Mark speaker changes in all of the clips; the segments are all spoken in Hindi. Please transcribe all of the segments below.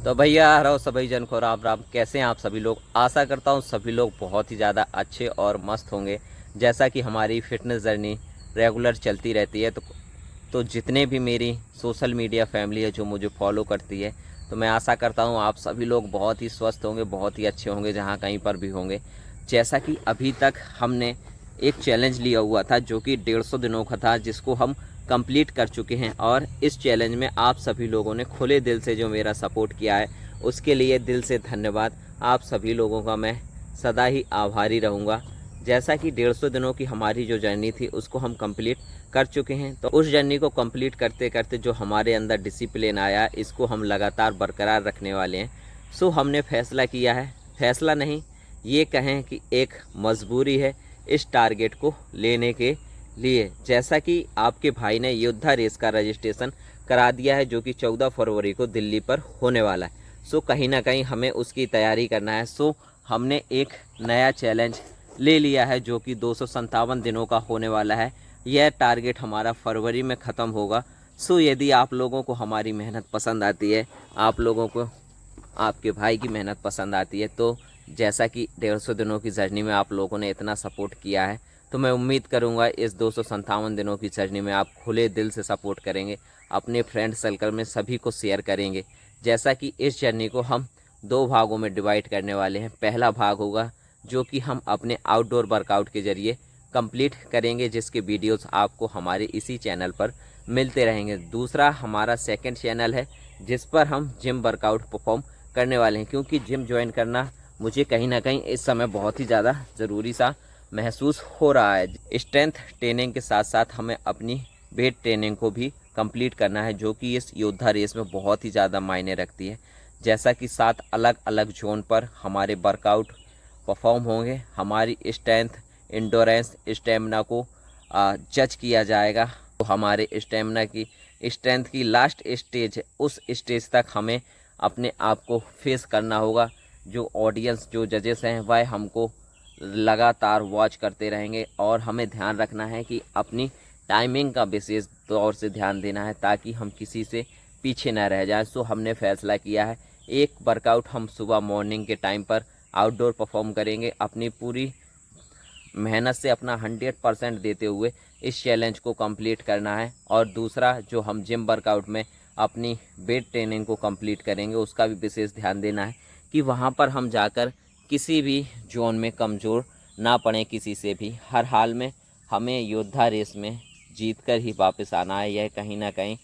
Speaker 1: तो भैया रहो सभी जन को राम राम। कैसे हैं आप सभी लोग? आशा करता हूँ सभी लोग बहुत ही ज़्यादा अच्छे और मस्त होंगे। जैसा कि हमारी फिटनेस जर्नी रेगुलर चलती रहती है, तो जितने भी मेरी सोशल मीडिया फैमिली है जो मुझे फॉलो करती है, तो मैं आशा करता हूँ आप सभी लोग बहुत ही स्वस्थ होंगे, बहुत ही अच्छे होंगे जहाँ कहीं पर भी होंगे। जैसा कि अभी तक हमने एक चैलेंज लिया हुआ था जो कि 150 दिनों का था, जिसको हम कंप्लीट कर चुके हैं। और इस चैलेंज में आप सभी लोगों ने खुले दिल से जो मेरा सपोर्ट किया है, उसके लिए दिल से धन्यवाद। आप सभी लोगों का मैं सदा ही आभारी रहूँगा। जैसा कि 150 दिनों की हमारी जो जर्नी थी उसको हम कंप्लीट कर चुके हैं, तो उस जर्नी को कंप्लीट करते करते जो हमारे अंदर डिसिप्लिन आया, इसको हम लगातार बरकरार रखने वाले हैं। सो हमने फैसला किया है, फैसला नहीं ये कहें कि एक मजबूरी है इस टारगेट को लेने के लिए। जैसा कि आपके भाई ने योद्धा रेस का रजिस्ट्रेशन करा दिया है जो कि 14 फरवरी को दिल्ली पर होने वाला है। सो कहीं ना कहीं हमें उसकी तैयारी करना है। सो हमने एक नया चैलेंज ले लिया है जो कि 257 दिनों का होने वाला है। यह टारगेट हमारा फरवरी में ख़त्म होगा। सो यदि आप लोगों को हमारी मेहनत पसंद आती है, आप लोगों को आपके भाई की मेहनत पसंद आती है, तो जैसा कि 150 दिनों की जर्नी में आप लोगों ने इतना सपोर्ट किया है, तो मैं उम्मीद करूंगा इस 257 दिनों की जर्नी में आप खुले दिल से सपोर्ट करेंगे, अपने फ्रेंड सर्कल में सभी को शेयर करेंगे। जैसा कि इस जर्नी को हम दो भागों में डिवाइड करने वाले हैं। पहला भाग होगा जो कि हम अपने आउटडोर वर्कआउट के ज़रिए कंप्लीट करेंगे, जिसके वीडियोस आपको हमारे इसी चैनल पर मिलते रहेंगे। दूसरा हमारा सेकंड चैनल है जिस पर हम जिम वर्कआउट परफॉर्म करने वाले हैं, क्योंकि जिम ज्वाइन करना मुझे कहीं ना कहीं इस समय बहुत ही ज़्यादा ज़रूरी सा महसूस हो रहा है। स्ट्रेंथ ट्रेनिंग के साथ साथ हमें अपनी वेट ट्रेनिंग को भी कंप्लीट करना है जो कि इस योद्धा रेस में बहुत ही ज़्यादा मायने रखती है। जैसा कि 7 अलग अलग जोन पर हमारे वर्कआउट परफॉर्म होंगे। हमारी स्ट्रेंथ, इंडोरेंस, स्टेमिना को जज किया जाएगा। तो हमारे स्टेमिना की स्ट्रेंथ की लास्ट स्टेज है, उस स्टेज तक हमें अपने आप को फेस करना होगा। जो ऑडियंस, जो जजेस हैं, वह हमको लगातार वॉच करते रहेंगे और हमें ध्यान रखना है कि अपनी टाइमिंग का विशेष तौर से ध्यान देना है ताकि हम किसी से पीछे न रह जाएं। सो हमने फैसला किया है एक वर्कआउट हम सुबह मॉर्निंग के टाइम पर आउटडोर परफॉर्म करेंगे, अपनी पूरी मेहनत से अपना 100% देते हुए इस चैलेंज को कंप्लीट करना है। और दूसरा जो हम जिम वर्कआउट में अपनी वेट ट्रेनिंग को कंप्लीट करेंगे, उसका भी विशेष ध्यान देना है कि वहाँ पर हम जाकर किसी भी जोन में कमज़ोर ना पड़ें किसी से भी। हर हाल में हमें योद्धा रेस में जीत कर ही वापस आना है। यह कहीं ना कहीं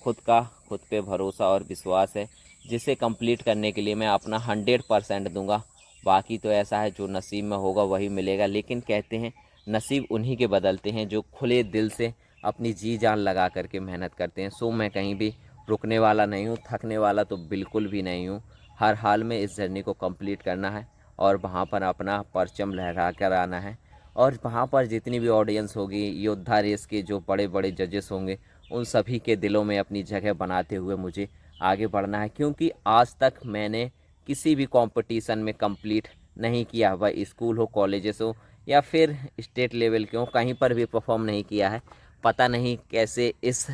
Speaker 1: खुद पे भरोसा और विश्वास है, जिसे कंप्लीट करने के लिए मैं अपना 100% दूंगा। बाकी तो ऐसा है जो नसीब में होगा वही मिलेगा। लेकिन कहते हैं नसीब उन्हीं के बदलते हैं जो खुले दिल से अपनी जी जान लगा करके मेहनत करते हैं। सो मैं कहीं भी रुकने वाला नहीं हूँ, थकने वाला तो बिल्कुल भी नहीं हूँ। हर हाल में इस जर्नी को कंप्लीट करना है और वहाँ पर अपना परचम लहरा कर आना है। और वहाँ पर जितनी भी ऑडियंस होगी, योद्धा रेस के जो बड़े बड़े जजेस होंगे, उन सभी के दिलों में अपनी जगह बनाते हुए मुझे आगे बढ़ना है। क्योंकि आज तक मैंने किसी भी कंपटीशन में कंप्लीट नहीं किया, वह स्कूल हो, कॉलेजेस हो या फिर स्टेट लेवल के हो, कहीं पर भी परफॉर्म नहीं किया है। पता नहीं कैसे इस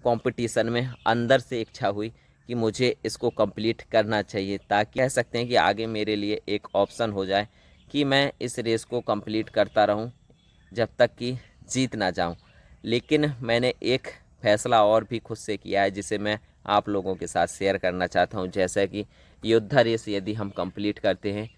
Speaker 1: कंपटीशन में अंदर से इच्छा हुई कि मुझे इसको कंप्लीट करना चाहिए, ताकि कह सकते हैं कि आगे मेरे लिए एक ऑप्शन हो जाए कि मैं इस रेस को कंप्लीट करता रहूं जब तक कि जीत ना जाऊं। लेकिन मैंने एक फ़ैसला और भी खुद से किया है जिसे मैं आप लोगों के साथ शेयर करना चाहता हूं। जैसा कि योद्धा रेस यदि हम कंप्लीट करते हैं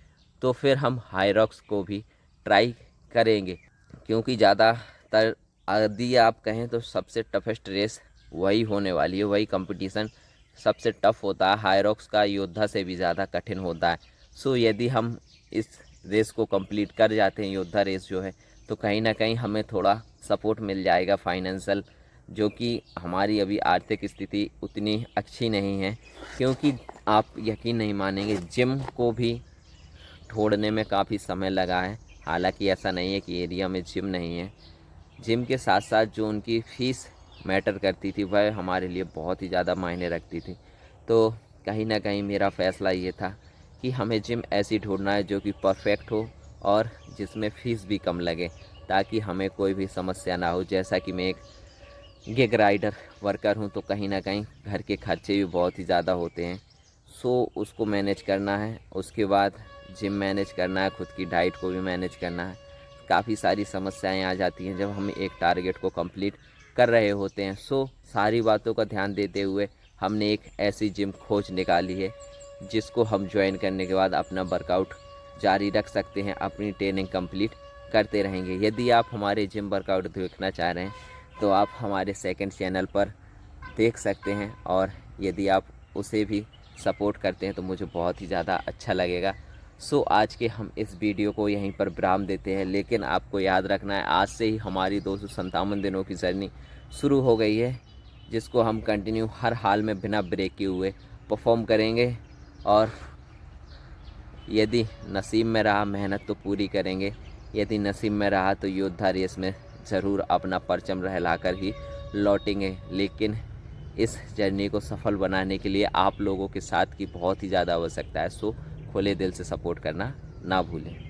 Speaker 1: तो फिर हम हाईरॉक्स को भी ट्राई करेंगे, क्योंकि ज़्यादातर यदि आप कहें तो सबसे टफेस्ट रेस वही होने वाली है। वही कंपटीशन सबसे टफ होता है, हाईरॉक्स का योद्धा से भी ज़्यादा कठिन होता है। सो यदि हम इस रेस को कंप्लीट कर जाते हैं, योद्धा रेस जो है, तो कहीं ना कहीं हमें थोड़ा सपोर्ट मिल जाएगा फाइनेंशियल, जो कि हमारी अभी आर्थिक स्थिति उतनी अच्छी नहीं है। क्योंकि आप यकीन नहीं मानेंगे, जिम को भी छोड़ने में काफ़ी समय लगा है। हालांकि ऐसा नहीं है कि एरिया में जिम नहीं है, जिम के साथ साथ जो उनकी फ़ीस मैटर करती थी वह हमारे लिए बहुत ही ज़्यादा मायने रखती थी। तो कहीं ना कहीं मेरा फ़ैसला ये था कि हमें जिम ऐसी ढूंढना है जो कि परफेक्ट हो और जिसमें फ़ीस भी कम लगे, ताकि हमें कोई भी समस्या ना हो। जैसा कि मैं एक गिग राइडर वर्कर हूँ, तो कहीं ना कहीं घर के खर्चे भी बहुत ही ज़्यादा होते हैं। सो उसको मैनेज करना है, उसके बाद जिम मैनेज करना है, खुद की डाइट को भी मैनेज करना है। काफ़ी सारी समस्याएं आ जाती हैं जब हम एक टारगेट को कंप्लीट कर रहे होते हैं। सो सारी बातों का ध्यान देते हुए हमने एक ऐसी जिम खोज निकाली है जिसको हम ज्वाइन करने के बाद अपना वर्कआउट जारी रख सकते हैं, अपनी ट्रेनिंग कंप्लीट करते रहेंगे। यदि आप हमारे जिम वर्कआउट देखना चाह रहे हैं तो आप हमारे सेकंड चैनल पर देख सकते हैं, और यदि आप उसे भी सपोर्ट करते हैं तो मुझे बहुत ही ज़्यादा अच्छा लगेगा। सो आज के हम इस वीडियो को यहीं पर विराम देते हैं, लेकिन आपको याद रखना है आज से ही हमारी 257 दिनों की जर्नी शुरू हो गई है, जिसको हम कंटिन्यू हर हाल में बिना ब्रेक किए हुए परफॉर्म करेंगे। और यदि नसीब में रहा मेहनत तो पूरी करेंगे, यदि नसीब में रहा तो योद्धा रेस में ज़रूर अपना परचम लहराकर ही लौटेंगे। लेकिन इस जर्नी को सफल बनाने के लिए आप लोगों के साथ की बहुत ही ज़्यादा आवश्यकता है। सो खुले दिल से सपोर्ट करना ना भूलें।